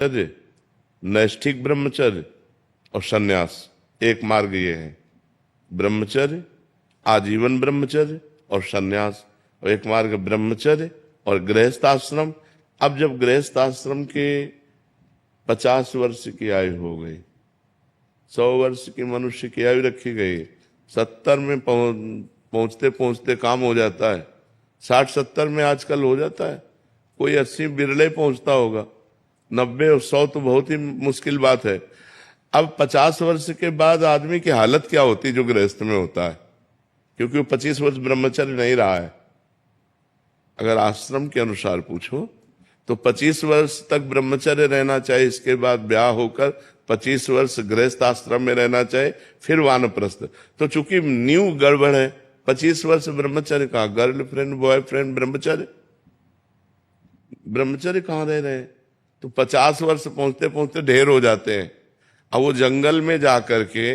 ब्रह्मचर्य, नैष्ठिक ब्रह्मचर्य और सन्यास, एक मार्ग ये है। ब्रह्मचर्य, आजीवन ब्रह्मचर्य और सन्यास, और एक मार्ग ब्रह्मचर्य और गृहस्थ आश्रम। अब जब गृहस्थ आश्रम के 50 वर्ष की आयु हो गई, 100 वर्ष की मनुष्य की आयु रखी गई, 70 में पहुंचते पहुंचते काम हो जाता है, 60-70 में आजकल हो जाता है, कोई 80 बिरले पहुंचता होगा, 90 और 100 तो बहुत ही मुश्किल बात है। अब 50 वर्ष के बाद आदमी की हालत क्या होती है जो गृहस्थ में होता है, क्योंकि वो 25 वर्ष ब्रह्मचर्य नहीं रहा है। अगर आश्रम के अनुसार पूछो तो 25 वर्ष तक ब्रह्मचर्य रहना चाहिए, इसके बाद ब्याह होकर 25 वर्ष गृहस्थ आश्रम में रहना चाहिए, फिर वानप्रस्थ। तो चूंकि न्यू गड़बड़ है, 25 वर्ष ब्रह्मचर्य कहा, गर्लफ्रेंड बॉयफ्रेंड ब्रह्मचर्य, ब्रह्मचर्य कहाँ रह रहे हैं? तो 50 वर्ष पहुंचते पहुंचते ढेर हो जाते हैं। अब वो जंगल में जाकर के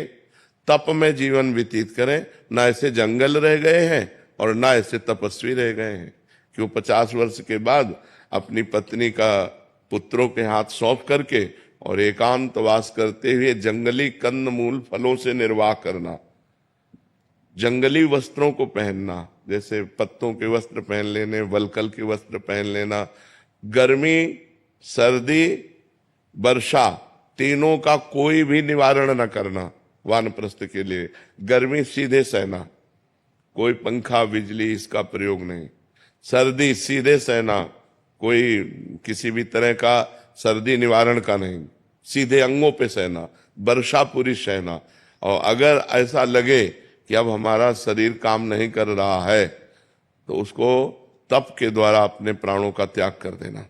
तप में जीवन व्यतीत करें, ना ऐसे जंगल रह गए हैं और ना ऐसे तपस्वी रह गए हैं कि वो 50 वर्ष के बाद अपनी पत्नी का पुत्रों के हाथ सौंप करके और एकांतवास करते हुए जंगली कंद मूल फलों से निर्वाह करना, जंगली वस्त्रों को पहनना, जैसे पत्तों के वस्त्र पहन लेने, वलकल के वस्त्र पहन लेना, गर्मी सर्दी वर्षा तीनों का कोई भी निवारण न करना वानप्रस्थ के लिए। गर्मी सीधे सहना, कोई पंखा बिजली इसका प्रयोग नहीं। सर्दी सीधे सहना, कोई किसी भी तरह का सर्दी निवारण का नहीं, सीधे अंगों पे सहना। वर्षा पूरी सहना, और अगर ऐसा लगे कि अब हमारा शरीर काम नहीं कर रहा है तो उसको तप के द्वारा अपने प्राणों का त्याग कर देना।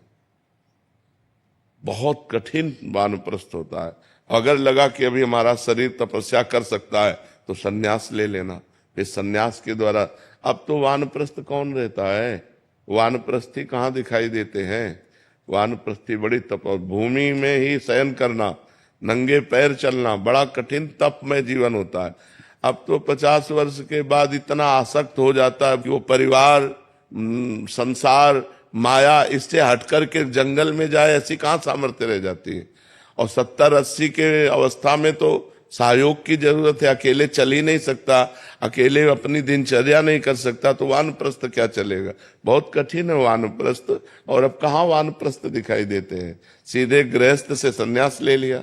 बहुत कठिन वानप्रस्थ होता है। अगर लगा कि अभी हमारा शरीर तपस्या कर सकता है तो सन्यास ले लेना, फिर सन्यास के द्वारा। अब तो वानप्रस्थ कौन रहता है? वानप्रस्थी कहाँ दिखाई देते हैं? वानप्रस्थी बड़ी तप, भूमि में ही शयन करना, नंगे पैर चलना, बड़ा कठिन तप में जीवन होता है। अब तो 50 वर्ष के बाद इतना आसक्त हो जाता है कि वो परिवार, संसार, माया इससे हटकर के जंगल में जाए, ऐसी कहाँ सामर्थ्य रह जाती है। और 70-80 के अवस्था में तो सहयोग की जरूरत है, अकेले चल ही नहीं सकता, अकेले अपनी दिनचर्या नहीं कर सकता, तो वानप्रस्थ क्या चलेगा? बहुत कठिन है वानप्रस्थ। और अब कहाँ वानप्रस्थ दिखाई देते हैं? सीधे गृहस्थ से सन्यास ले लिया,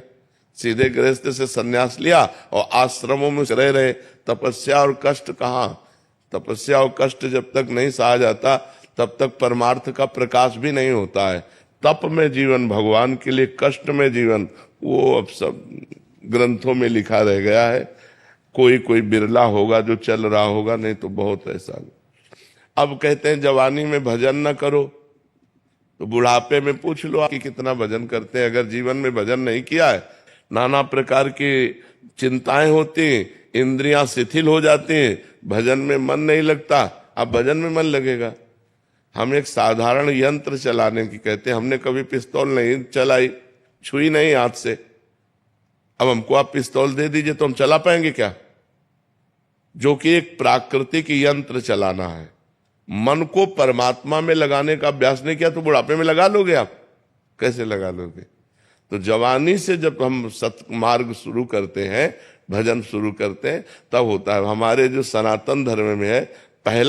सीधे गृहस्थ से सन्यास लिया और आश्रमों में रह रहे। तपस्या और कष्ट कहाँ? तपस्या और कष्ट जब तक नहीं सहा जाता तब तक परमार्थ का प्रकाश भी नहीं होता है। तप में जीवन, भगवान के लिए कष्ट में जीवन, वो अब सब ग्रंथों में लिखा रह गया है। कोई कोई बिरला होगा जो चल रहा होगा, नहीं तो बहुत ऐसा। अब कहते हैं जवानी में भजन न करो, तो बुढ़ापे में पूछ लो कि कितना भजन करते हैं। अगर जीवन में भजन नहीं किया है, नाना प्रकार की चिंताएं होती, इंद्रियां शिथिल हो जाती हैं, भजन में मन नहीं लगता। अब भजन में मन लगेगा। हम एक साधारण यंत्र चलाने की कहते हैं, हमने कभी पिस्तौल नहीं चलाई, छुई नहीं हाथ से। अब हमको आप पिस्तौल दे दीजिए तो हम चला पाएंगे क्या? जो कि एक प्राकृतिक यंत्र चलाना है। मन को परमात्मा में लगाने का अभ्यास नहीं किया तो बुढ़ापे में लगा लोगे आप? कैसे लगा लोगे? तो जवानी से जब हम सत्मार्ग शुरू करते हैं, भजन शुरू करते हैं, तब होता है। हमारे जो सनातन धर्म में है, पहला